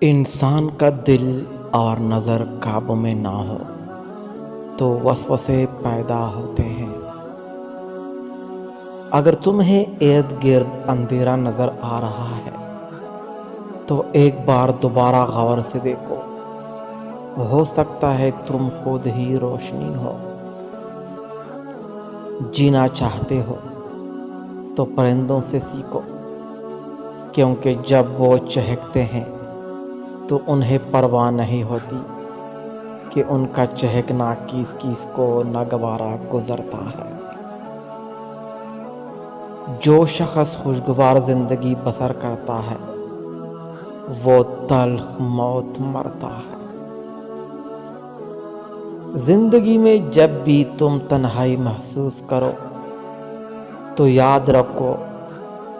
انسان کا دل اور نظر قابو میں نہ ہو تو وسوسے پیدا ہوتے ہیں۔ اگر تمہیں ارد گرد اندھیرا نظر آ رہا ہے تو ایک بار دوبارہ غور سے دیکھو، ہو سکتا ہے تم خود ہی روشنی ہو۔ جینا چاہتے ہو تو پرندوں سے سیکھو، کیونکہ جب وہ چہکتے ہیں تو انہیں پرواہ نہیں ہوتی کہ ان کا چہکنا کس کس کو ناگوارا گزرتا ہے۔ جو شخص خوشگوار زندگی بسر کرتا ہے وہ تلخ موت مرتا ہے۔ زندگی میں جب بھی تم تنہائی محسوس کرو تو یاد رکھو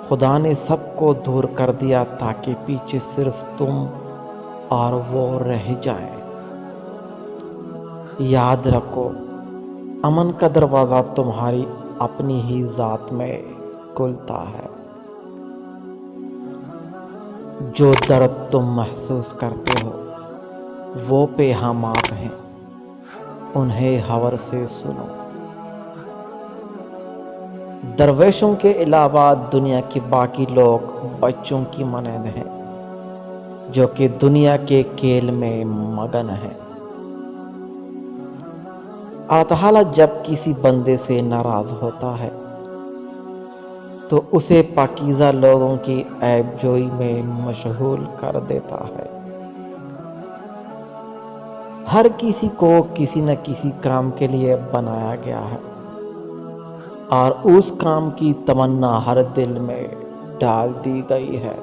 خدا نے سب کو دور کر دیا تاکہ پیچھے صرف تم اور وہ رہ جائیں۔ یاد رکھو امن کا دروازہ تمہاری اپنی ہی ذات میں کھلتا ہے۔ جو درد تم محسوس کرتے ہو وہ پیغامات ہیں، انہیں غور سے سنو۔ درویشوں کے علاوہ دنیا کے باقی لوگ بچوں کی مانند ہیں جو کہ دنیا کے کھیل میں مگن ہیں۔ اللہ تعالیٰ جب کسی بندے سے ناراض ہوتا ہے تو اسے پاکیزہ لوگوں کی عیب جوئی میں مشغول کر دیتا ہے۔ ہر کسی کو کسی نہ کسی کام کے لیے بنایا گیا ہے اور اس کام کی تمنا ہر دل میں ڈال دی گئی ہے۔